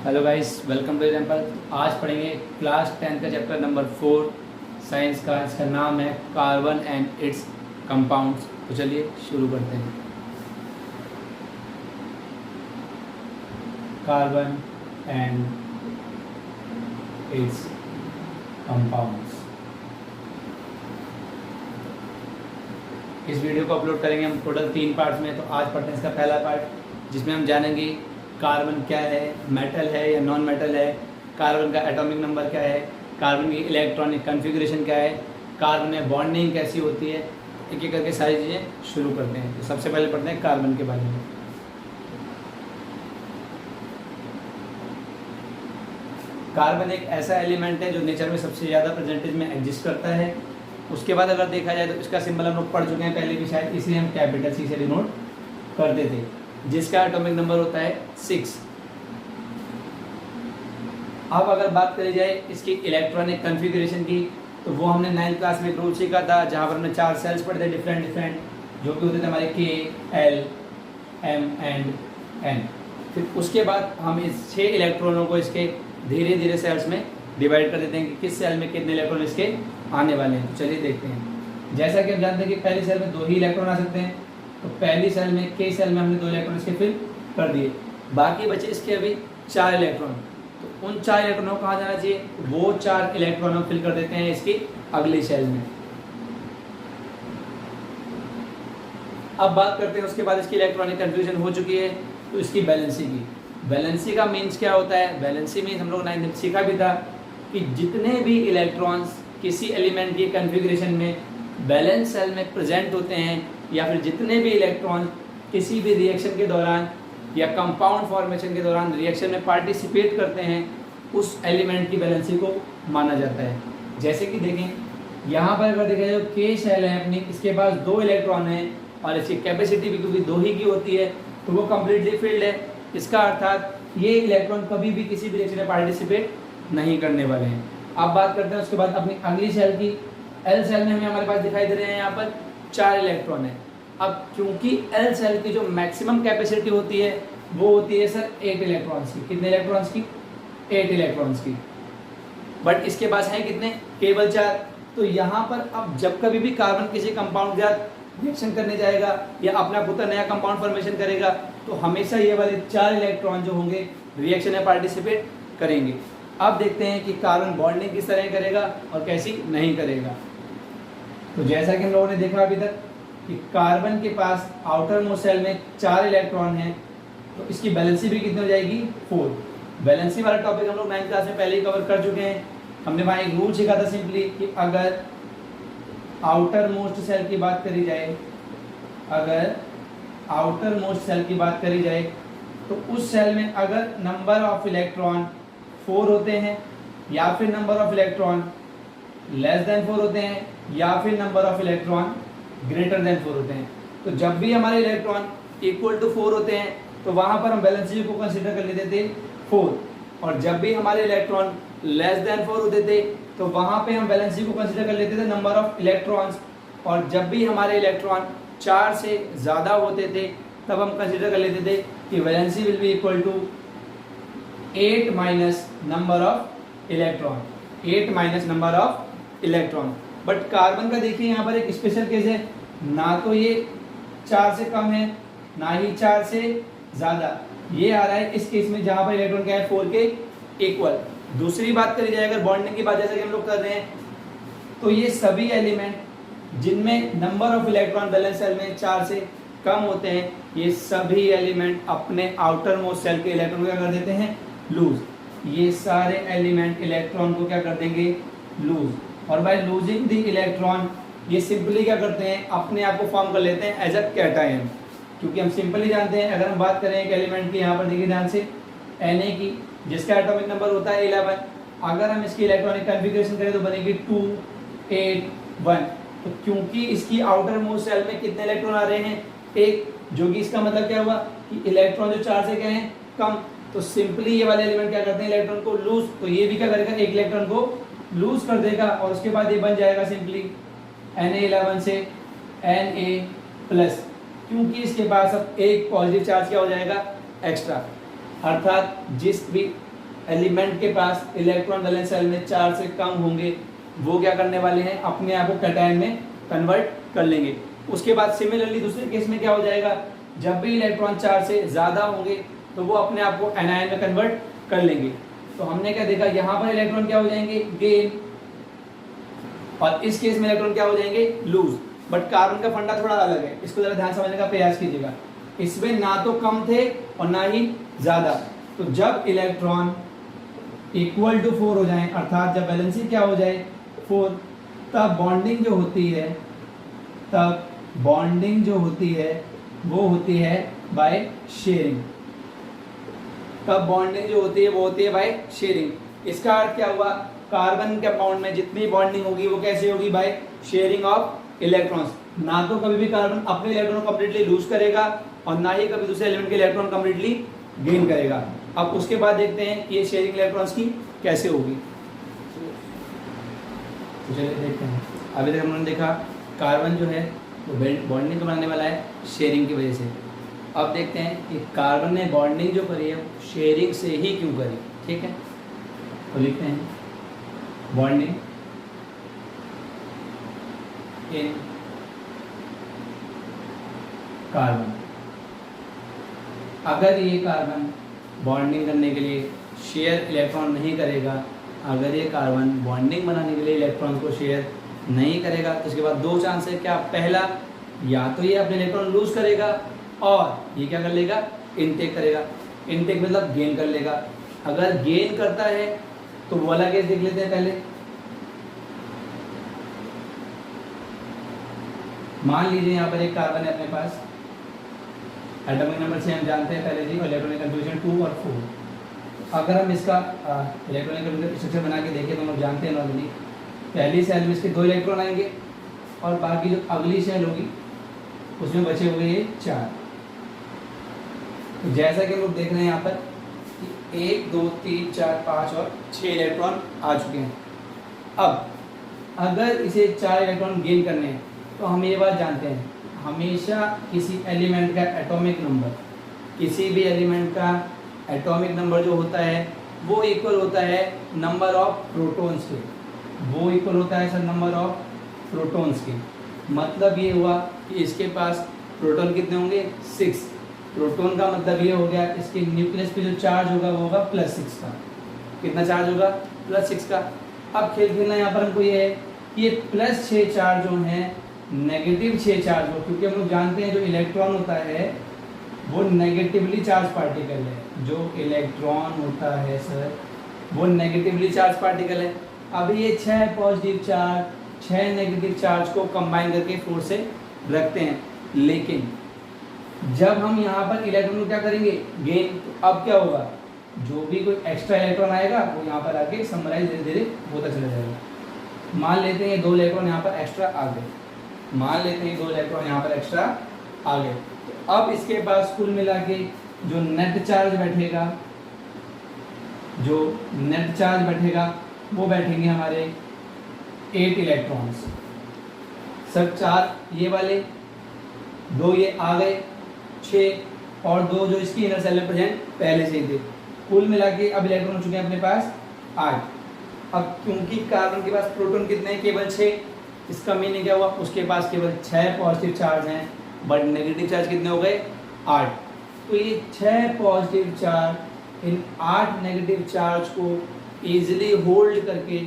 Hello guys, welcome to example. आज पढ़ेंगे class 10 का चैप्टर नंबर 4 साइंस का। इसका नाम है कार्बन एंड इट्स कंपाउंड्स। तो चलिए शुरू करते हैं। Carbon and it's compounds. इस वीडियो को अपलोड करेंगे हम टोटल 3 पार्ट्स में। तो आज पढ़ते हैं इसका पहला पार्ट, जिसमें हम जानेंगे कार्बन क्या है, मेटल है या नॉन मेटल है, कार्बन का एटॉमिक नंबर क्या है, कार्बन की इलेक्ट्रॉनिक कॉन्फ़िगरेशन क्या है, कार्बन में बॉन्डिंग कैसी होती है। एक एक करके सारी चीज़ें शुरू करते हैं। तो सबसे पहले पढ़ते हैं कार्बन के बारे में। कार्बन एक ऐसा एलिमेंट है जो नेचर में सबसे ज़्यादा परसेंटेज में एग्जिस्ट करता है। उसके बाद अगर देखा जाए तो इसका सिंबल हम लोग पढ़ चुके हैं पहले भी शायद, इसे हम कैपिटल सी से डिनोट करते थे, जिसका एटॉमिक नंबर होता है 6। अब अगर बात करी जाए इसकी इलेक्ट्रॉनिक कॉन्फ़िगरेशन की, तो वो हमने 9th क्लास में एक रूल सीखा था, जहाँ पर हमने 4 सेल्स पढ़े थे डिफरेंट, जो कि होते थे हमारे K, L, M and N। फिर उसके बाद हम इस 6 इलेक्ट्रॉनों को इसके धीरे धीरे सेल्स में डिवाइड कर देते हैं कि किस सेल में कितने इलेक्ट्रॉन इसके आने वाले हैं। तो चलिए देखते हैं। जैसा कि हम जानते हैं कि पहली सेल में 2 ही इलेक्ट्रॉन आ सकते हैं, तो पहली सेल में K सेल में हमने 2 इलेक्ट्रॉन इसके फिल कर दिए, बाकी बचे इसके अभी 4 इलेक्ट्रॉन। तो उन 4 इलेक्ट्रॉनों को कहाँ जाना चाहिए, वो 4 इलेक्ट्रॉन हम फिल कर देते हैं इसकी अगली सेल में। अब बात करते हैं उसके बाद इसकी इलेक्ट्रॉनिक कन्फ्यूजन हो चुकी है, तो इसकी बैलेंसी की। बैलेंसी का मीन्स क्या होता है? बैलेंसी मीन्स हम लोग 9th सीखा भी था कि जितने भी इलेक्ट्रॉन्स किसी एलिमेंट की कन्फिग्रेशन में बैलेंस सेल में प्रेजेंट होते हैं, या फिर जितने भी इलेक्ट्रॉन किसी भी रिएक्शन के दौरान या कंपाउंड फॉर्मेशन के दौरान रिएक्शन में पार्टिसिपेट करते हैं, उस एलिमेंट की बैलेंसी को माना जाता है। जैसे कि देखें यहाँ पर अगर देखा जाए K सेल है अपनी, इसके पास 2 इलेक्ट्रॉन है और इसकी कैपेसिटी भी क्योंकि 2 ही की होती है, तो वो कम्प्लीटली फिल्ड है। इसका अर्थात ये इलेक्ट्रॉन कभी भी किसी भी रिएक्शन में पार्टिसिपेट नहीं करने वाले हैं। अब बात करते हैं उसके बाद अपनी अगली सेल की। L सेल में हमें हमारे पास दिखाई दे रहे हैं यहाँ पर 4 इलेक्ट्रॉन है। अब क्योंकि L सेल की जो मैक्सिमम कैपेसिटी होती है वो होती है सर 8 इलेक्ट्रॉन्स की। कितने इलेक्ट्रॉन्स की? 8 इलेक्ट्रॉन्स की। बट इसके पास है कितने? केवल 4। तो यहाँ पर अब जब कभी भी कार्बन किसी कंपाउंड के साथ रिएक्शन करने जाएगा या अपना खुद का नया कंपाउंड फॉर्मेशन करेगा, तो हमेशा ये वाले 4 इलेक्ट्रॉन जो होंगे रिएक्शन में पार्टिसिपेट करेंगे। अब देखते हैं कि कार्बन बॉन्डिंग किस तरह करेगा और कैसी नहीं करेगा। तो जैसा कि हम लोगों ने देखा अभी तक कि कार्बन के पास आउटर मोस्ट सेल में 4 इलेक्ट्रॉन हैं, तो इसकी बैलेंसी भी कितनी हो जाएगी? 4। बैलेंसी वाला टॉपिक हम लोग 9th क्लास में पहले ही कवर कर चुके हैं। हमने वहाँ एक रूल सीखा था सिंपली कि अगर आउटर मोस्ट सेल की बात करी जाए, अगर आउटर मोस्ट सेल की बात करी जाए, तो उस सेल में अगर नंबर ऑफ इलेक्ट्रॉन 4 होते हैं, या फिर number of electron less than 4 होते हैं, या फिर number of electron greater than 4 होते हैं, तो जब भी हमारे इलेक्ट्रॉन इक्वल टू 4 होते हैं तो वहाँ पर हम बैलेंसी को कंसिडर कर लेते थे 4, और जब भी हमारे इलेक्ट्रॉन लेस देन 4 होते थे तो वहाँ पे हम बैलेंसी को कंसिडर कर लेते थे नंबर ऑफ इलेक्ट्रॉन्स, और जब भी हमारे इलेक्ट्रॉन 4 से ज़्यादा होते थे तब हम कंसिडर कर लेते थे कि valency will be equal to 8 minus number of electron, 8 minus number of electron. But carbon का देखिए यहाँ पर एक स्पेशल केस है, ना तो ये 4 से कम है ना ही 4 से ज़्यादा, ये आ रहा है इस केस में जहाँ पर इलेक्ट्रॉन क्या है 4 के इक्वल। दूसरी बात करी जाए अगर बॉन्डिंग की बात, जैसे कि हम लोग कर रहे हैं, तो ये सभी एलिमेंट जिनमें number of electron valence shell में 4 से कम होते हैं, ये सभी एलिमेंट अपने आउटर मोस्ट सेल के इलेक्ट्रॉन को क्या कर देते हैं? लूज। ये सारे एलिमेंट इलेक्ट्रॉन को क्या कर देंगे? लूज। और बाय लूजिंग द इलेक्ट्रॉन ये सिंपली क्या करते हैं? अपने आप को फॉर्म कर लेते हैं एज अ कैटायन। क्योंकि हम सिंपली जानते हैं, अगर हम बात करें एक एलिमेंट की, यहाँ पर देखिए ध्यान से Na की, जिसका एटॉमिक नंबर होता है 11, अगर हम इसकी इलेक्ट्रॉनिक कॉन्फ़िगरेशन करें तो बनेगी 2 8 1। तो क्योंकि इसकी आउटर मोस्ट सेल में कितने इलेक्ट्रॉन आ रहे हैं? 1, जो कि इसका मतलब क्या हुआ कि इलेक्ट्रॉन जो 4 से क्या है? कम। तो सिंपली ये वाले एलिमेंट क्या करते हैं? इलेक्ट्रॉन को लूज। तो ये भी क्या करेगा? एक इलेक्ट्रॉन को लूज कर देगा, और उसके बाद ये बन जाएगा सिंपली Na11 से Na+, क्योंकि इसके पास अब एक पॉजिटिव चार्ज क्या हो जाएगा? एक्स्ट्रा। अर्थात जिस भी एलिमेंट के पास इलेक्ट्रॉन वैलेंस एलिमेंट 4 से कम होंगे वो क्या करने वाले हैं, अपने आप को कैटायन में कन्वर्ट कर लेंगे। उसके बाद सिमिलरली दूसरे केस में क्या हो जाएगा, जब भी इलेक्ट्रॉन 4 से ज़्यादा होंगे तो वो अपने आप को एनायन में कन्वर्ट कर लेंगे। तो हमने क्या देखा, यहाँ पर इलेक्ट्रॉन क्या हो जाएंगे, गेन, और इस केस में इलेक्ट्रॉन क्या हो जाएंगे, लूज। बट कार्बन का फंडा थोड़ा अलग है, इसको जरा ध्यान समझने का प्रयास कीजिएगा। इसमें ना तो कम थे और ना ही ज़्यादा। तो जब इलेक्ट्रॉन इक्वल टू 4 हो जाए, अर्थात जब वैलेंसी क्या हो जाए 4, तब बॉन्डिंग जो होती है, तब बॉन्डिंग जो होती है वो होती है बाय शेयरिंग। तब बॉन्डिंग जो होती है वो होती है बाय शेयरिंग। इसका अर्थ क्या हुआ, कार्बन के बॉन्ड में जितनी बॉन्डिंग होगी वो कैसे होगी, बाय शेयरिंग ऑफ इलेक्ट्रॉन्स। ना तो कभी भी कार्बन अपने इलेक्ट्रॉन को कंप्लीटली लूज करेगा और ना ही कभी दूसरे एलिमेंट के इलेक्ट्रॉन कंप्लीटली गेन करेगा। अब उसके बाद देखते हैं कि ये शेयरिंग इलेक्ट्रॉन्स की कैसे होगी। तो चलिए देखते हैं। अभी तक हमने देखा कार्बन जो है वो बॉन्डिंग बनाने वाला है शेयरिंग की वजह से। अब देखते हैं कि कार्बन ने बॉन्डिंग जो करी है शेयरिंग से ही क्यों करी। ठीक है, तो लिखते हैं बॉन्डिंग इन कार्बन। अगर ये कार्बन बॉन्डिंग करने के लिए शेयर इलेक्ट्रॉन नहीं करेगा, अगर ये कार्बन बॉन्डिंग बनाने के लिए इलेक्ट्रॉन को शेयर नहीं करेगा, तो इसके बाद दो चांस है। क्या, पहला, या तो ये अपने इलेक्ट्रॉन लूज करेगा और ये क्या कर लेगा, इनटेक करेगा। इनटेक मतलब गेन कर लेगा। अगर गेन करता है तो वो वाला केस देख लेते हैं पहले। मान लीजिए यहाँ पर एक कार्बन है अपने पास, एटॉमिक नंबर 6 हम जानते हैं पहले जी, और इलेक्ट्रॉनिक कन्फ्यूजन 2 और 4। अगर हम इसका इलेक्ट्रॉनिक कन्फ्यूजन स्ट्रक्चर बना के देखें तो हम लोग जानते हैं नॉर्मली पहली सेल में इसके 2 इलेक्ट्रॉन आएंगे और बाकी जो अगली सेल होगी उसमें बचे हुए ये 4। तो जैसा कि हम लोग देख रहे हैं यहाँ पर 1 2 3 4 5 और 6 इलेक्ट्रॉन आ चुके हैं। अब अगर इसे 4 इलेक्ट्रॉन गेन करने हैं तो हम ये बात जानते हैं, हमेशा किसी एलिमेंट का एटॉमिक नंबर, किसी भी एलिमेंट का एटॉमिक नंबर जो होता है वो इक्वल होता है नंबर ऑफ प्रोटॉन्स के। वो इक्वल होता है सर नंबर ऑफ प्रोटॉन्स के। मतलब ये हुआ कि इसके पास प्रोटॉन कितने होंगे, 6। प्रोटॉन का मतलब ये हो गया इसके न्यूक्लियस पे जो चार्ज होगा वो होगा +6 का। कितना चार्ज होगा, +6 का। अब खेल खेलना यहाँ पर हमको ये है कि ये +6 चार्ज जो हैं -6 चार्ज हो, क्योंकि हम लोग जानते हैं जो इलेक्ट्रॉन होता है वो नेगेटिवली चार्ज पार्टिकल है। जो इलेक्ट्रॉन होता है सर वो नेगेटिवली चार्ज पार्टिकल है। अभी ये 6 पॉजिटिव चार्ज 6 नेगेटिव चार्ज को कंबाइन करके 4 से रखते हैं, लेकिन जब हम यहाँ पर इलेक्ट्रॉन को क्या करेंगे, गेन, तो अब क्या होगा, जो भी कोई एक्स्ट्रा इलेक्ट्रॉन आएगा वो यहाँ पर आके समराइज धीरे धीरे होता चला जाएगा। मान लेते हैं ये 2 इलेक्ट्रॉन यहाँ पर एक्स्ट्रा आ गए, मान लेते हैं 2 इलेक्ट्रॉन यहाँ पर एक्स्ट्रा आ गए। तो अब इसके पास कुल मिला के जो नेट चार्ज बैठेगा, जो नेट चार्ज बैठेगा वो बैठेंगे हमारे 8 इलेक्ट्रॉन्स। सब 4 ये वाले, 2 ये आ गए 6 और 2 जो इसकी इनर सेल में प्रेजेंट पहले से ही थे। कुल मिला के अब इलेक्ट्रॉन हो चुके हैं अपने पास 8। अब क्योंकि कार्बन के पास प्रोटॉन कितने हैं, केवल 6, इसका मीनिंग क्या हुआ, उसके पास केवल 6 पॉजिटिव चार्ज हैं, बट नेगेटिव चार्ज कितने हो गए, 8। तो ये 6 positive charge in 8 negative charge को ईजिली होल्ड करके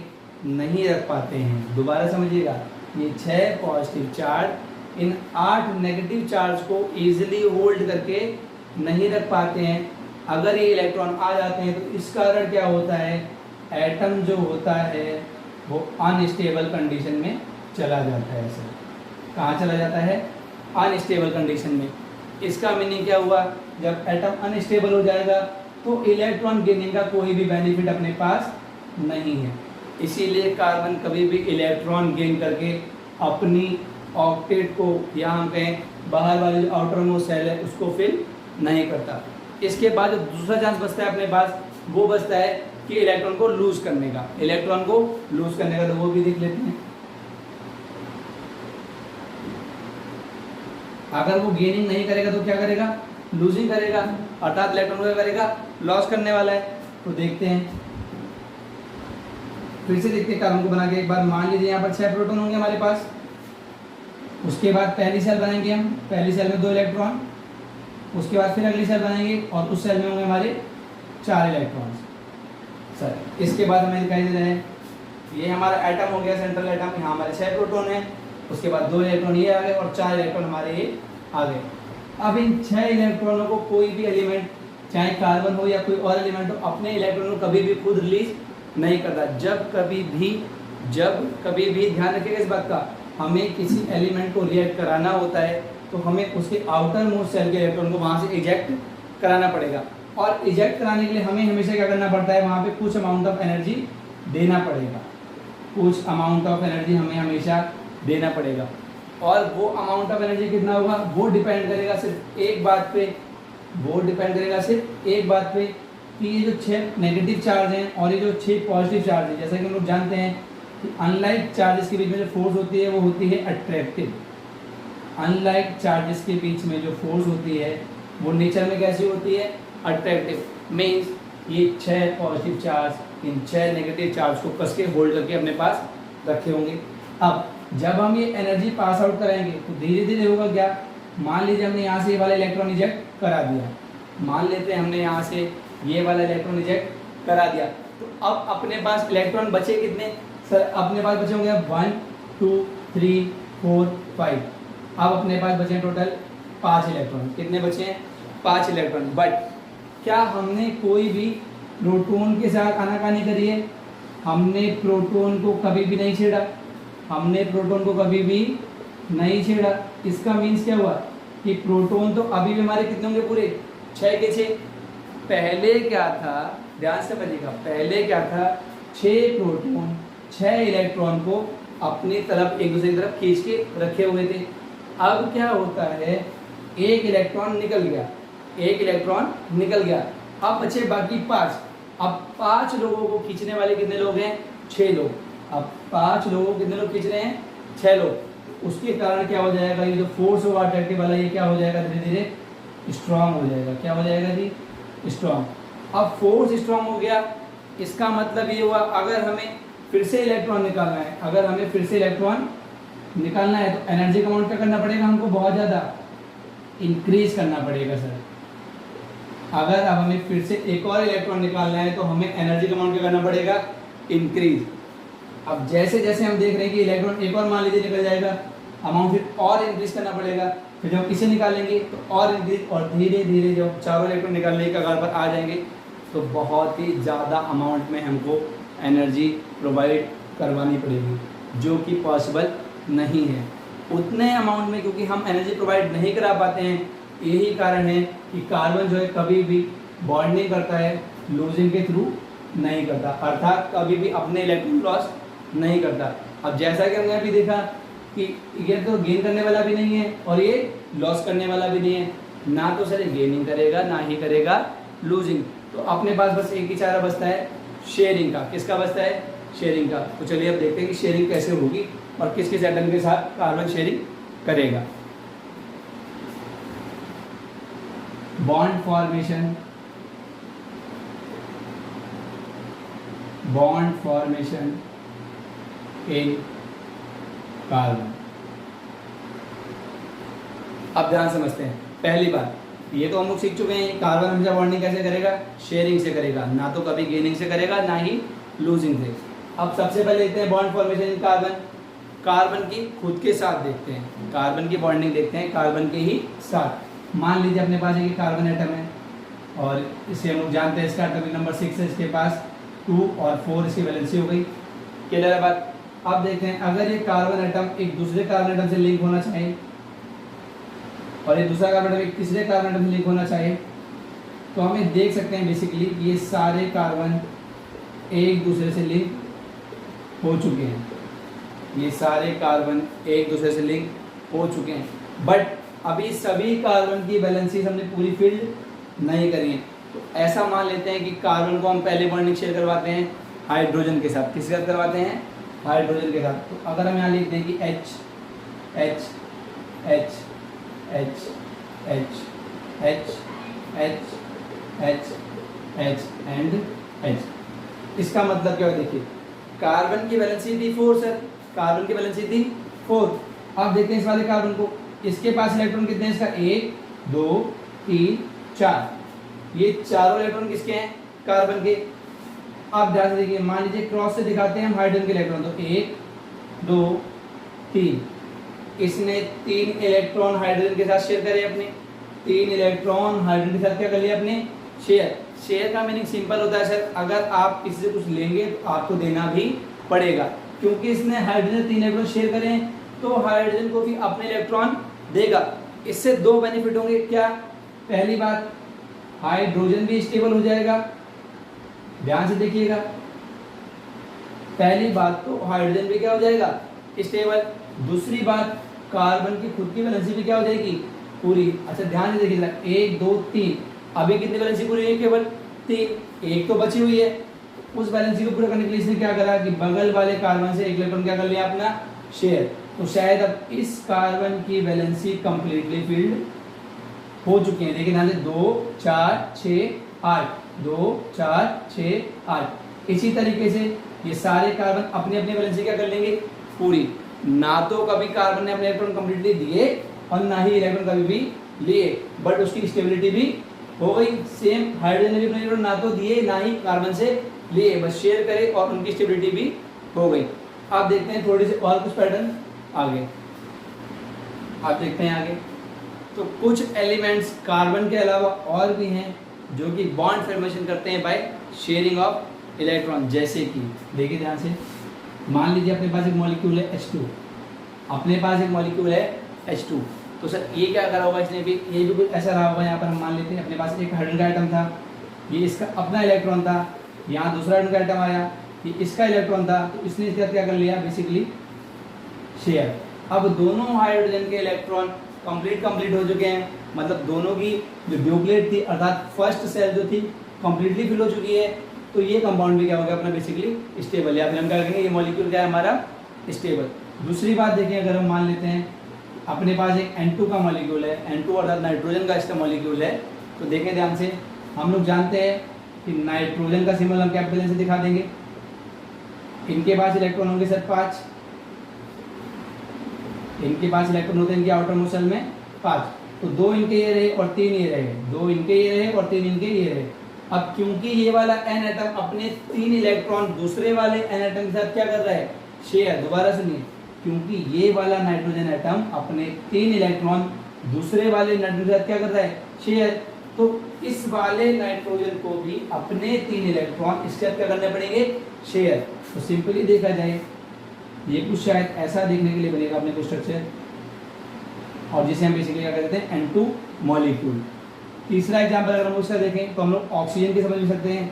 नहीं रख पाते हैं। दोबारा समझिएगा, ये 6 positive charge in 8 negative charge को ईजिली होल्ड करके नहीं रख पाते हैं। अगर ये इलेक्ट्रॉन आ जाते हैं तो इस कारण क्या होता है, एटम जो होता है वो अनस्टेबल कंडीशन में चला जाता है। सर कहाँ चला जाता है, अनस्टेबल कंडीशन में। इसका मीनिंग क्या हुआ, जब एटम अनस्टेबल हो जाएगा तो इलेक्ट्रॉन गेनिंग का कोई भी बेनिफिट अपने पास नहीं है। इसीलिए कार्बन कभी भी इलेक्ट्रॉन गेन करके अपनी ऑक्टेट को, या हम कहें बाहर वाली जो आउटर मोस्ट सेल है उसको फिल नहीं करता। इसके बाद जो दूसरा चांस बचता है अपने पास, वो बचता है कि इलेक्ट्रॉन को लूज करने का। इलेक्ट्रॉन को लूज करने का तो वो भी देख लेते हैं। अगर वो गेनिंग नहीं करेगा तो क्या करेगा, लूजिंग करेगा, अर्थात इलेक्ट्रॉन को क्या करेगा, लॉस करने वाला है। तो देखते हैं, फिर से देखते हैं कार्बन को बना के एक बार। मान लीजिए यहाँ पर 6 प्रोटॉन होंगे हमारे पास। उसके बाद पहली सेल बनाएंगे हम, पहली सेल में 2 इलेक्ट्रॉन। उसके बाद फिर अगली सेल बनाएंगे और उस सेल में होंगे हमारे 4 इलेक्ट्रॉन्स। सर इसके बाद हमें दिखाई दे रहे हैं ये हमारा एटम हो गया, सेंट्रल एटम। यहाँ हमारे 6 प्रोटॉन हैं, उसके बाद 2 इलेक्ट्रॉन ये आ गए और 4 इलेक्ट्रॉन हमारे ये आ गए। अब इन 6 इलेक्ट्रॉनों को कोई भी एलिमेंट, चाहे कार्बन हो या कोई और एलिमेंट हो, अपने इलेक्ट्रॉन को कभी भी खुद रिलीज नहीं करता। जब कभी भी ध्यान रखिएगा इस बात का, हमें किसी एलिमेंट को रिएक्ट कराना होता है तो हमें उसके आउटर मोस्ट सेल के इलेक्ट्रॉन को वहाँ से इजेक्ट कराना पड़ेगा। और इजेक्ट कराने के लिए हमें हमेशा क्या करना पड़ता है, वहाँ पे कुछ अमाउंट ऑफ एनर्जी देना पड़ेगा। कुछ अमाउंट ऑफ एनर्जी हमें हमेशा देना पड़ेगा। और वो अमाउंट ऑफ एनर्जी कितना होगा, वो डिपेंड करेगा सिर्फ एक बात पे, कि ये जो 6 नेगेटिव चार्ज हैं और ये जो 6 पॉजिटिव चार्ज हैं, जैसा कि हम लोग जानते हैं कि अनलाइक चार्जेस के बीच में जो फोर्स होती है वो होती है अट्रैक्टिव। अनलाइक चार्जेस के बीच में जो फोर्स होती है वो नेचर में कैसी होती है, अट्रैक्टिव। मीन्स ये 6 positive charge in 6 negative charge को कस के होल्ड करके अपने पास रखे होंगे। अब जब हम ये एनर्जी पास आउट कराएंगे तो धीरे धीरे होगा क्या, मान लीजिए हमने यहाँ से ये वाला इलेक्ट्रॉन इजेक्ट करा दिया, मान लेते हैं हमने यहाँ से ये वाला इलेक्ट्रॉन इजेक्ट करा दिया, तो अब अपने पास इलेक्ट्रॉन बचे कितने सर, अपने पास बचे होंगे 1 2 3 4 5। अब अपने पास बचे टोटल 5 इलेक्ट्रॉन। कितने बचे हैं, 5 इलेक्ट्रॉन। बट क्या हमने कोई भी प्रोटॉन के साथ आनाकानी करी है, हमने प्रोटॉन को कभी भी नहीं छेड़ा, इसका मीन्स क्या हुआ कि प्रोटॉन तो अभी भी हमारे कितने होंगे, पूरे 6 के 6। पहले क्या था, ध्यान से समझिएगा, पहले क्या था, 6 प्रोटॉन 6 इलेक्ट्रॉन को अपनी तरफ एक दूसरे की तरफ खींच के रखे हुए थे। अब क्या होता है, एक इलेक्ट्रॉन निकल गया, अब बचे बाकी 5। अब 5 लोगों को खींचने वाले कितने लोग हैं, 6 लोग। अब 5 लोगों को कितने लोग खींच रहे हैं, 6 लोग। उसके कारण क्या हो जाएगा, ये जो फोर्स होगा अट्रैक्टिव वाला, ये क्या हो जाएगा, धीरे धीरे स्ट्रांग हो जाएगा। क्या हो जाएगा जी, स्ट्रांग। अब फोर्स स्ट्रांग हो गया, इसका मतलब ये हुआ अगर हमें फिर से इलेक्ट्रॉन निकालना है, तो एनर्जी का अमाउंट क्या करना पड़ेगा, हमको बहुत ज़्यादा इंक्रीज करना पड़ेगा सर। अगर अब हमें फिर से एक और इलेक्ट्रॉन निकालना है तो हमें एनर्जी का अमाउंट क्या करना पड़ेगा, इंक्रीज। अब जैसे जैसे हम देख रहे हैं कि इलेक्ट्रॉन एक और मान लीजिए निकल जाएगा, अमाउंट फिर और इंक्रीज करना पड़ेगा। फिर जब इसे निकालेंगे तो और इंक्रीज, और धीरे धीरे जब 4 इलेक्ट्रॉन निकालने के कगार पर आ जाएंगे तो बहुत ही ज़्यादा अमाउंट में हमको एनर्जी प्रोवाइड करवानी पड़ेगी, जो कि पॉसिबल नहीं है उतने अमाउंट में। क्योंकि हम एनर्जी प्रोवाइड नहीं करा पाते हैं, यही कारण है कि कार्बन जो है कभी भी बॉन्डिंग करता है, लूजिंग के थ्रू नहीं करता, अर्थात कभी भी अपने इलेक्ट्रॉन लॉस नहीं करता। अब जैसा कि हमने अभी देखा कि ये तो गेन करने वाला भी नहीं है और ये लॉस करने वाला भी नहीं है, ना तो सर गेनिंग करेगा ना ही करेगा लूजिंग। तो अपने पास बस एक ही चारा बचता है शेयरिंग का। किसका बचता है, शेयरिंग का। तो चलिए अब देखते हैं कि शेयरिंग कैसे होगी और किस किस एटम के साथ कार्बन शेयरिंग करेगा। बॉन्ड फॉर्मेशन इन कार्बन। अब ध्यान समझते हैं। पहली बात, ये तो हम लोग सीख चुके हैं, कार्बन हमेशा बॉन्डिंग कैसे करेगा, शेयरिंग से करेगा, ना तो कभी गेनिंग से करेगा ना ही लूजिंग से। अब सबसे पहले देखते हैं बॉन्ड फॉर्मेशन इन कार्बन। कार्बन की खुद के साथ देखते हैं, कार्बन की बॉन्डिंग देखते हैं कार्बन के ही साथ। मान लीजिए अपने पास एक कार्बन एटम है और इसे हम लोग जानते हैं इसका एटॉमिक नंबर 6 है, इसके पास 2 और 4 इसकी वैलेंसी हो गई। क्लियर है बात। अब देखते हैं अगर ये कार्बन एटम एक दूसरे कार्बन एटम से लिंक होना चाहिए और ये दूसरा कार्बन एटम एक तीसरे कार्बन एटम से लिंक होना चाहिए, तो हमें देख सकते हैं बेसिकली ये सारे कार्बन एक दूसरे से लिंक हो चुके हैं, ये सारे कार्बन एक दूसरे से लिंक हो चुके हैं। बट अभी सभी कार्बन की वैलेंसीज हमने पूरी फिल्ड नहीं करी है। तो ऐसा मान लेते हैं कि कार्बन को हम पहले बॉन्डिंग शेयर करवाते हैं हाइड्रोजन के साथ। किसके साथ करवाते हैं, हाइड्रोजन के साथ। तो अगर हम यहाँ लिख दें कि H H H H H H H H H and H। इसका मतलब क्या है देखिए, कार्बन की वैलेंसी थी 4 सर, कार्बन की वैलेंसी थी 4। अब देखते हैं इस वाले कार्बन को, इसके पास इलेक्ट्रॉन कितने हैं, इसका 1 2 3 4, ये चारों इलेक्ट्रॉन किसके हैं, कार्बन के। आप ध्यान से देखिए, मान लीजिए क्रॉस से दिखाते हैं हम हाइड्रोजन के इलेक्ट्रॉन, तो 1 2 3, इसने 3 इलेक्ट्रॉन हाइड्रोजन के साथ शेयर करे अपने, 3 इलेक्ट्रॉन हाइड्रोजन के साथ क्या कर लिया अपने, शेयर। शेयर का मीनिंग सिंपल होता है सर, अगर आप किसी से कुछ लेंगे तो आपको देना भी पड़ेगा, क्योंकि इसने हाइड्रोजन 3 इलेक्ट्रॉन शेयर करे हैं तो हाइड्रोजन को भी अपने इलेक्ट्रॉन देगा। इससे 2 बेनिफिट होंगे, क्या, पहली बात हाइड्रोजन भी स्टेबल हो जाएगा, ध्यान से देखिएगा, पहली बात तो हाइड्रोजन भी क्या हो जाएगा, स्टेबल। दूसरी बात कार्बन की खुद की वैलेंसी भी क्या हो जाएगी, पूरी। अच्छा ध्यान से देखिएगा, 1 2 3, अभी कितनी वैलेंसी पूरी है, केवल 3, एक तो बची हुई है। उस वैलेंसी को पूरा करने के लिए इसने क्या करा कि बगल वाले कार्बन से एक इलेक्ट्रॉन क्या कर लिया अपना, शेयर। तो शायद अब इस कार्बन की वैलेंसी कंप्लीटली फिल्ड हो चुकी है। देखिए ध्यान से, 2 4 6 8, 2 4 6 8। इसी तरीके से ये सारे कार्बन अपनी अपनी वैलेंसी क्या कर लेंगे, पूरी। ना तो कभी कार्बन ने अपने इलेक्ट्रॉन कंप्लीटली दिए और ना ही इलेक्ट्रॉन कभी भी लिए, बट उसकी स्टेबिलिटी भी हो गई। सेम हाइड्रोजन ने भी अपने इलेक्ट्रॉन ना तो दिए ना ही कार्बन से लिए, बस शेयर करे और उनकी स्टेबिलिटी भी हो गई। आप देखते हैं थोड़ी सी और कुछ पैटर्न आगे, आप देखते हैं आगे, तो कुछ एलिमेंट्स कार्बन के अलावा और भी हैं जो कि बॉन्ड फॉर्मेशन करते हैं बाय शेयरिंग ऑफ इलेक्ट्रॉन। जैसे कि देखिए ध्यान से, मान लीजिए अपने पास एक मॉलिक्यूल है H2, अपने पास एक मॉलिक्यूल है H2, तो सर ये क्या करा होगा इसने भी, ये भी कुछ ऐसा रहा होगा। यहाँ पर हम मान लेते हैं अपने पास एक हाइड्रोजन का आइटम था, ये इसका अपना इलेक्ट्रॉन था, यहाँ दूसरा हाइड्रोजन का आइटम आया, ये इसका इलेक्ट्रॉन था, तो इसने इसका क्या कर लिया, बेसिकली शेयर। अब दोनों हाइड्रोजन के इलेक्ट्रॉन कंप्लीट हो चुके हैं, मतलब दोनों की जो ड्यूप्लेट थी अर्थात फर्स्ट सेल जो थी कंप्लीटली फिल हो चुकी है, तो ये कंपाउंड भी क्या हो गया अपना बेसिकली स्टेबल, या फिर हम क्या कहेंगे ये मॉलिक्यूल क्या है हमारा, स्टेबल। दूसरी बात देखिए, अगर हम मान लेते हैं अपने पास एक N2 का मॉलिक्यूल है, N2 अर्थात नाइट्रोजन का इसका मॉलिक्यूल है, तो देखें ध्यान से, हम लोग जानते हैं कि नाइट्रोजन का सिंबल हम कैपिटल N से दिखा देंगे। इनके पास इलेक्ट्रॉन होंगे सर 5, इनके पास इलेक्ट्रॉन होते हैं इनके आउटर मोस्ट सेल में 5, तो 2 इनके ये रहे और 3 ये रहे, 2 इनके ये रहे और 3 इनके ये रहे। अब क्योंकि ये वाला N एटम अपने 3 इलेक्ट्रॉन दूसरे वाले N एटम के साथ क्या कर रहा है, शेयर। दोबारा सुनिए, क्योंकि ये वाला नाइट्रोजन एटम अपने 3 इलेक्ट्रॉन दूसरे वाले नाइट्रोजन के साथ क्या कर रहा है, शेयर, तो इस वाले नाइट्रोजन को भी अपने 3 इलेक्ट्रॉन इसके साथ क्या करने पड़ेंगे, शेयर। तो सिंपली देखा जाए ये कुछ शायद ऐसा देखने के लिए बनेगा अपने को स्ट्रक्चर, और जिसे हम बेसिकली क्या कहते हैं N2 मॉलिक्यूल। तीसरा एग्जाम्पल अगर हम उसका देखें तो हम लोग ऑक्सीजन के समझ सकते हैं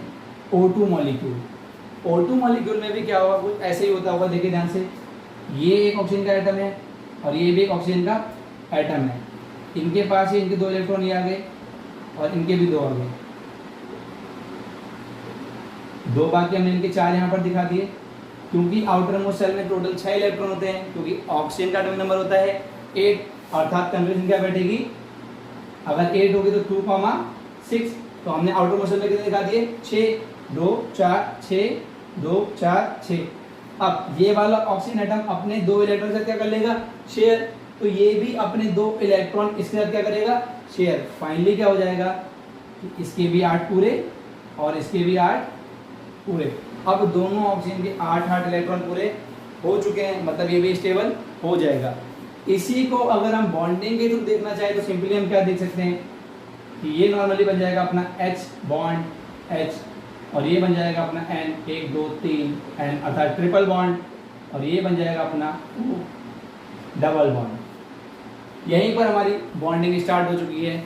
O2 मॉलिक्यूल। O2 मॉलिक्यूल में भी क्या होगा, कुछ ऐसे ही होता होगा। देखिए ध्यान से, ये एक ऑक्सीजन का आइटम है और ये भी एक ऑक्सीजन का आइटम है, इनके पास ही इनके 2 इलेक्ट्रॉन ये आ गए और इनके भी 2 आ गए, 2 बाकी हमने इनके 4 यहाँ पर दिखा दिए। क्योंकि आउटर मोस्ट सेल में टोटल 6 इलेक्ट्रॉन होते हैं, क्योंकि ऑक्सीजन का एटॉमिक नंबर होता है 8, अर्थात कन्फर्मेशन क्या बैठेगी, अगर 8 होगी तो 2,6, तो हमने आउटर मोस्ट सेल में कितने दिखा दिए, 6 2 4 6 2 4 6। अब ये वाला ऑक्सीजन एटम अपने 2 इलेक्ट्रॉन से क्या कर लेगा, शेयर, तो ये भी अपने 2 इलेक्ट्रॉन इसके साथ क्या करेगा, शेयर। फाइनली क्या हो जाएगा, इसके भी 8 पूरे और इसके भी 8 पूरे। अब दोनों ऑक्सीजन के 8 इलेक्ट्रॉन पूरे हो चुके हैं, मतलब ये भी स्टेबल हो जाएगा। इसी को अगर हम बॉन्डिंग के थ्रू देखना चाहें तो सिंपली हम क्या देख सकते हैं कि ये नॉर्मली बन जाएगा अपना H बॉन्ड H, और ये बन जाएगा अपना N 1 2 3 N अर्थात ट्रिपल बॉन्ड, और ये बन जाएगा अपना डबल बॉन्ड। यहीं पर हमारी बॉन्डिंग स्टार्ट हो चुकी है,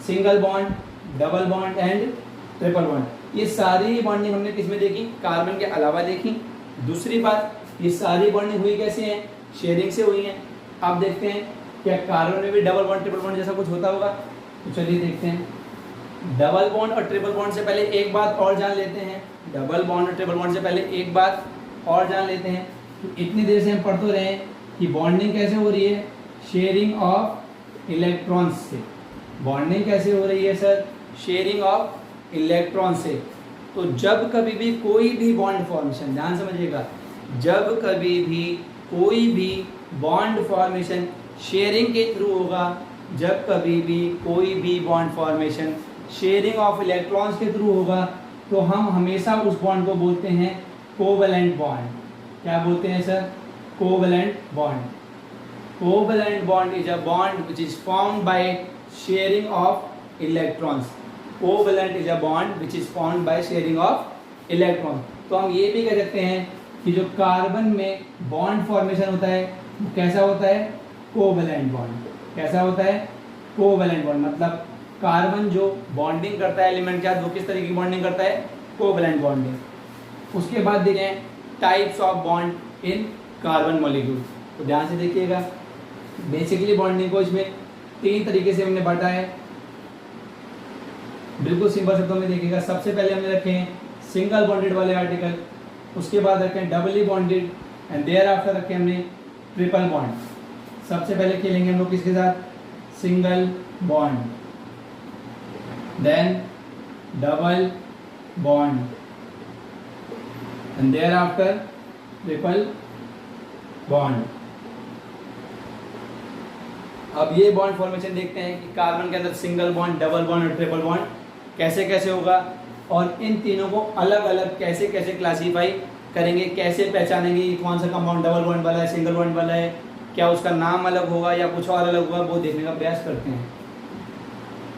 single bond, double bond and triple bond. ये सारी बॉन्डिंग हमने किस में देखी, कार्बन के अलावा देखी। दूसरी बात, ये सारी बॉन्डिंग हुई कैसे हैं, शेयरिंग से हुई हैं। आप देखते हैं क्या कार्बन में भी डबल बॉन्ड ट्रिपल बॉन्ड जैसा कुछ होता होगा, तो चलिए देखते हैं। डबल बॉन्ड और ट्रिपल बॉन्ड से पहले एक बात और जान लेते हैं, डबल बॉन्ड और ट्रिपल बॉन्ड से पहले एक बात और जान लेते हैं। तो इतनी देर से हम पढ़ तो रहे हैं कि बॉन्डिंग कैसे हो रही है, शेयरिंग ऑफ इलेक्ट्रॉन्स से। बॉन्डिंग कैसे हो रही है सर, शेयरिंग ऑफ इलेक्ट्रॉन से। तो जब कभी भी कोई भी बॉन्ड फॉर्मेशन, ध्यान समझिएगा, जब कभी भी कोई भी बॉन्ड फॉर्मेशन शेयरिंग के थ्रू होगा, जब कभी भी कोई भी bond formation sharing of electrons के थ्रू होगा, तो हम हमेशा उस बॉन्ड को बोलते हैं कोवैलेंट बॉन्ड। क्या बोलते हैं sir? Covalent bond. Covalent bond is a bond which is formed by sharing of electrons. Covalent is a bond which is formed by sharing of electron. तो हम ये भी कह सकते हैं कि जो कार्बन में बॉन्ड फॉर्मेशन होता है वो कैसा होता है? Covalent bond. कैसा होता है? Covalent bond. मतलब कार्बन जो बॉन्डिंग करता है एलिमेंट के साथ, वो किस तरीके की बॉन्डिंग करता है? Covalent bonding. उसके बाद देखें types of bond in carbon molecule. तो ध्यान से देखिएगा, बेसिकली बॉन्डिंग को इसमें 3 तरीके से हमने बांटा है। बिल्कुल सिंपल शब्दों में देखिएगा, सबसे पहले हमने रखे हैं सिंगल बॉन्डेड वाले आर्टिकल, उसके बाद रखे हैं doubly bonded, and thereafter रखे हमने ट्रिपल बॉन्ड। सबसे पहले खेलेंगे हम लोग किसके साथ? Single bond, then double bond, and thereafter triple bond. अब ये बॉन्ड फॉर्मेशन देखते हैं कि कार्बन के अंदर सिंगल बॉन्ड, डबल बॉन्ड और ट्रिपल बॉन्ड कैसे कैसे होगा, और इन तीनों को अलग अलग कैसे कैसे क्लासीफाई करेंगे, कैसे पहचानेंगे कि कौन सा कंपाउंड डबल बॉन्ड वाला है, सिंगल बॉन्ड वाला है, क्या उसका नाम अलग होगा या कुछ और अलग होगा, वो देखने का प्रयास करते हैं।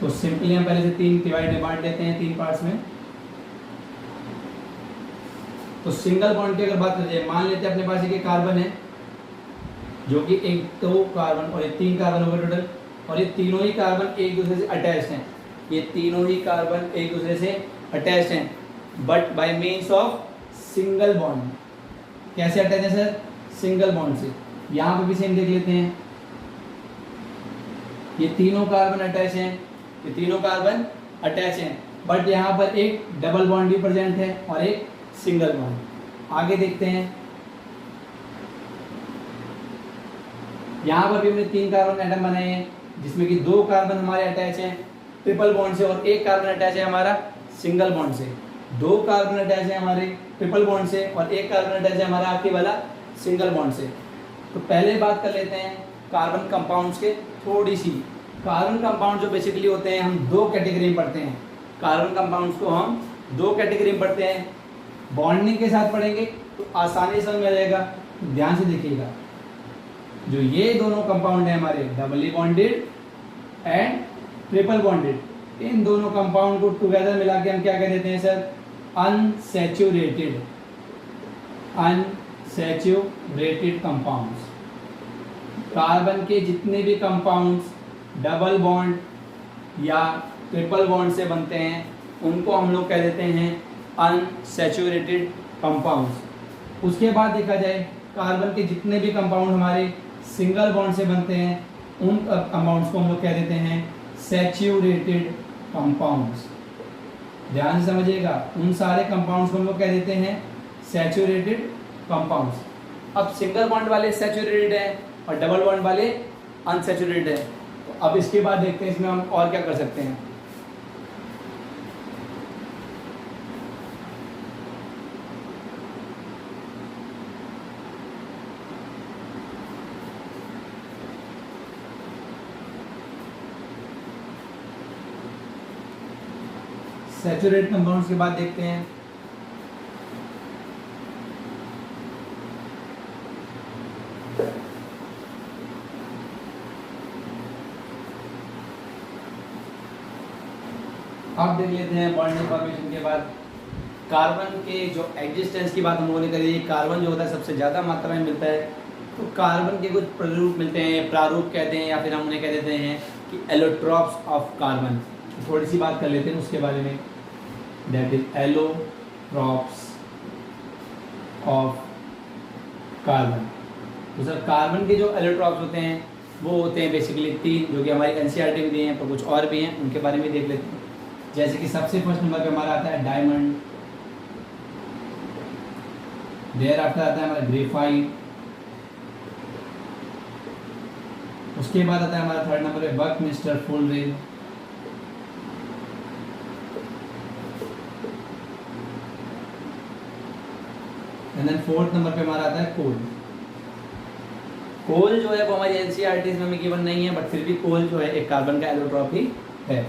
तो सिंपली हम पहले से 3 बांट लेते हैं 3 पार्ट्स में। तो सिंगल बॉन्ड की अगर बात करें, मान लेते हैं अपने पास एक कार्बन है जो कि 2 कार्बन और 3 कार्बन होगा टोटल, और ये तीनों ही कार्बन एक दूसरे से अटैच्ड हैं। ये तीनों ही कार्बन एक दूसरे से अटैच्ड हैं, but by means of single bond. कैसे अटैच है सर? सिंगल बॉन्ड से। यहाँ पे भी सेम देख लेते हैं, ये तीनों कार्बन अटैच हैं, ये तीनों कार्बन अटैच हैं, बट यहाँ पर एक डबल बॉन्ड भी प्रेजेंट है और एक सिंगल बॉन्ड। आगे देखते हैं, यहाँ पर भी हमने 3 कार्बन एटम बनाए हैं, जिसमें कि 2 कार्बन हमारे अटैच हैं ट्रिपल बॉन्ड से, और 1 कार्बन अटैच है हमारा सिंगल बॉन्ड से। 2 कार्बन अटैच है हमारे ट्रिपल बॉन्ड से और 1 कार्बन अटैच है हमारा आपके वाला सिंगल बॉन्ड से। तो पहले बात कर लेते हैं कार्बन कंपाउंड्स के थोड़ी सी। कार्बन कंपाउंड जो बेसिकली होते हैं, हम 2 कैटेगरी में पढ़ते हैं। कार्बन कंपाउंड्स को हम 2 कैटेगरी में पढ़ते हैं। बॉन्डिंग के साथ पढ़ेंगे तो आसानी से समझ आ जाएगा। तो ध्यान से देखिएगा, जो ये दोनों कंपाउंड है हमारे doubly bonded and triple bonded, इन दोनों कंपाउंड को टुगेदर मिला के हम क्या कह देते हैं sir? Unsaturated. Unsaturated compounds. Carbon के जितने भी कंपाउंड्स डबल बॉन्ड या ट्रिपल बॉन्ड से बनते हैं, उनको हम लोग कह देते हैं अनसैचुरेटेड कंपाउंड्स। उसके बाद देखा जाए, कार्बन के जितने भी कंपाउंड हमारे सिंगल बॉन्ड से बनते हैं, उन कंपाउंड्स को हम लोग कह देते हैं सैचुरेटेड कंपाउंड्स। ध्यान से समझिएगा, उन सारे कंपाउंड्स को हम लोग कह देते हैं सैचुरेटेड कंपाउंड्स। अब सिंगल बॉन्ड वाले सैचुरेटेड हैं और डबल बॉन्ड वाले अनसैचुरेटेड हैं। तो अब इसके बाद देखते हैं इसमें हम और क्या कर सकते हैं। सैचुरेटेड कंपाउंड्स के बाद देखते हैं अब देख लेते हैं बॉन्डिंग फॉर्मेशन के बाद कार्बन के जो एग्जिस्टेंस की बात हम लोगों ने करी। कार्बन जो होता है सबसे ज़्यादा मात्रा में मिलता है। तो कार्बन के कुछ प्रारूप मिलते हैं, प्रारूप कहते हैं, या फिर हम उन्हें कह देते हैं कि एलोट्रॉप्स ऑफ कार्बन। थोड़ी सी बात कर लेते हैं उसके बारे में। That is allotropes of carbon. तो सर कार्बन के जो एलोट्रॉप्स होते हैं वो होते हैं बेसिकली 3, जो कि हमारी एनसीईआरटी में दिए हैं, तो कुछ और भी हैं, उनके बारे में देख लेते हैं। जैसे कि सबसे फर्स्ट नंबर पे हमारा आता है डायमंड, देयर आफ्टर आता है हमारा ग्रेफाइट, उसके बाद आता है हमारा 3rd नंबर पे Buckminster फुलरिंग, and then fourth number पे हमारा आता है कोल। कोल जो है वो हमारी एनसीईआरटी में गिवन नहीं है, बट फिर भी कोल जो है एक कार्बन का एलोट्रॉप ही है।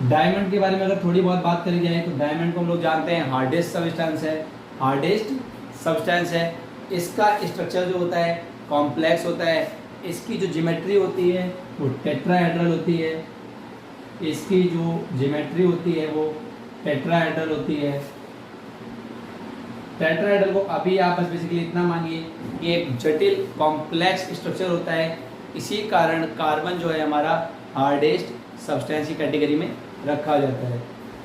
डायमंड के बारे में अगर थोड़ी बहुत बात करी जाए तो डायमंड को हम लोग जानते हैं हार्डेस्ट सब्सटेंस है, हार्डेस्ट सब्सटेंस है। इसका स्ट्रक्चर जो होता है कॉम्प्लेक्स होता है, इसकी जो ज्योमेट्री होती है वो टेट्राहेड्रल होती है, इसकी जो ज्योमेट्री होती है वो टेट्राहेड्रल होती है। टेट्राहेड्रल को अभी आप बस बेसिकली इतना मानिए कि एक जटिल कॉम्प्लेक्स स्ट्रक्चर होता है, इसी कारण कार्बन जो है हमारा हार्डेस्ट सब्सटेंस की कैटेगरी में रखा जाता है।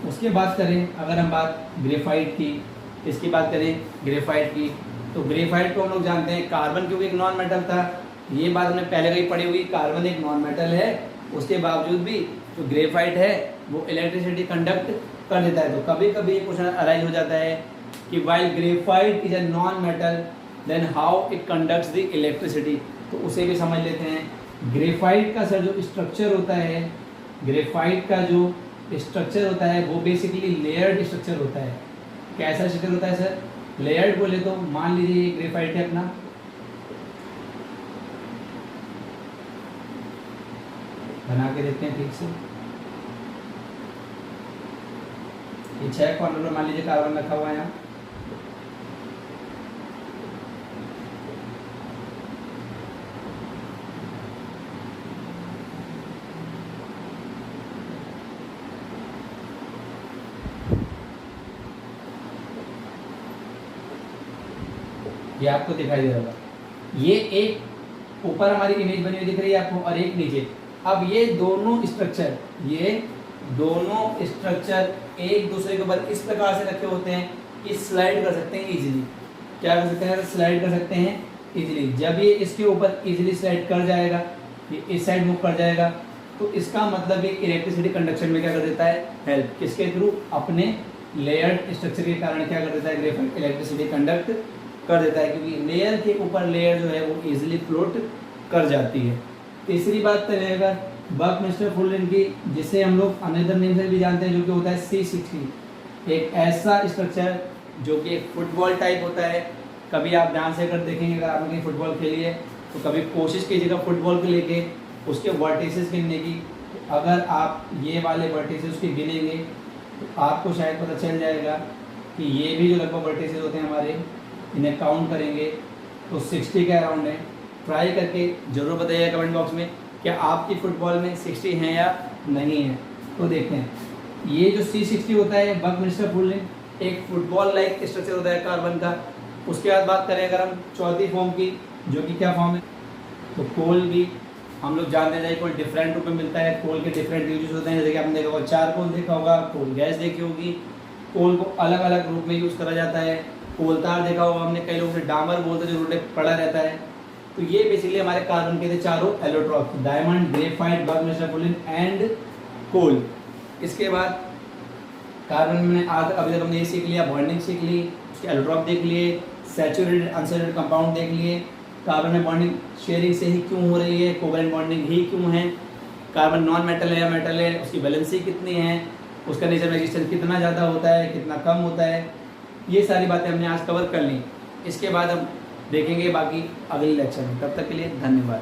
उसके बाद करें अगर हम बात ग्रेफाइट की, इसकी बात करें ग्रेफाइट की, तो ग्रेफाइट को हम लोग जानते हैं कार्बन क्योंकि एक नॉन मेटल था, ये बात हमने पहले कहीं पढ़ी हुई, कार्बन एक नॉन मेटल है, उसके बावजूद भी जो ग्रेफाइट है वो इलेक्ट्रिसिटी कंडक्ट कर देता है। तो कभी कभी ये क्वेश्चन अराइज हो जाता है कि while graphite is a non metal then how it conducts the electricity, तो उसे भी समझ लेते हैं। ग्रेफाइट का सर जो स्ट्रक्चर होता है, ग्रेफाइट का जो स्ट्रक्चर होता है वो बेसिकली लेयर्ड स्ट्रक्चर होता है। कैसा स्ट्रक्चर होता है सर? लेयर्ड बोले तो मान लीजिए ये ग्रेफाइट है अपना, बना के देखते हैं ठीक से। ये 6 कॉर्नर में मान लीजिए कार्बन रखा हुआ है यहाँ, ये आपको दिखाई दे रहा होगा। ये एक ऊपर हमारी इमेज बनी हुई दिख रही है आपको और एक नीचे। अब ये दोनों स्ट्रक्चर एक दूसरे के ऊपर इस प्रकार से रखे होते हैं कि स्लाइड कर सकते हैं इजीली। क्या कर सकते हैं? स्लाइड कर सकते हैं इजीली। जब ये इसके ऊपर इजीली स्लाइड कर जाएगा, ये इस साइड मूव कर जाएगा, तो इसका मतलब ये इलेक्ट्रिसिटी कंडक्शन में क्या कर देता है? हेल्प। किसके थ्रू? अपने लेयर्ड स्ट्रक्चर के कारण क्या कर देता है? ग्रेफाइट इलेक्ट्रिसिटी कंडक्ट कर देता है, क्योंकि लेयर के ऊपर लेयर जो है वो इजीली फ्लोट कर जाती है। तीसरी बात करें अगर बकमिस्टर फुलिन की, जिसे हम लोग अनदर नेम से भी जानते हैं, जो कि होता है C60, एक ऐसा स्ट्रक्चर जो कि एक फुटबॉल टाइप होता है। कभी आप ध्यान से अगर देखेंगे, अगर आपने कहीं फुटबॉल खेली है तो कभी कोशिश कीजिएगा फुटबॉल को लेके उसके वर्टिसेस गिनने की। अगर आप ये वाले वर्टिसेस उसके गिनेंगे तो आपको शायद पता चल जाएगा कि ये भी जो लगभग वर्टिसेस होते हैं हमारे, इन्हें काउंट करेंगे तो 60 के अराउंड है। ट्राई करके ज़रूर बताइएगा कमेंट बॉक्स में क्या आपकी फुटबॉल में 60 हैं या नहीं है। तो देखते हैं, ये जो C60 होता है बकमिस्टर फुलिन, एक फुटबॉल लाइक स्ट्रक्चर होता है कार्बन का। उसके बाद बात करें अगर हम चौथी फॉर्म की, जो कि क्या फॉर्म है, तो कोल भी हम लोग जानते हैं कोल डिफरेंट रूप में मिलता है। कोल के डिफरेंट यूजेस होते हैं, जैसे कि आपने देखा होगा चारकोल देखा होगा, कोल गैस देखी होगी। कोल को अलग अलग रूप में यूज़ करा जाता है। कोलतार देखा होगा हमने, कई लोग उसे डामर बोलते हैं जो रोड पड़ा रहता है। तो ये बेसिकली हमारे कार्बन के थे चारों allotrope, diamond, graphite, buckminster fullerene and coal. इसके बाद कार्बन में अभी तक हमने ये सीख लिया, बॉन्डिंग सीख ली, उसके एलोट्रॉप देख लिए, सैचुरेटेड अनसैचुरेटेड कंपाउंड देख लिए, कार्बन में बॉन्डिंग शेयरिंग से ही क्यों हो रही है, कोवैलेंट बॉन्डिंग ही क्यों है, कार्बन नॉन मेटल है या मेटल है, उसकी वैलेंसी कितनी है, उसका नेचर में रेजिस्टेंस कितना ज़्यादा होता है, कितना कम होता है। ये सारी बातें हमने आज कवर कर ली। इसके बाद हम देखेंगे बाकी अगले लेक्चर में। तब तक के लिए धन्यवाद।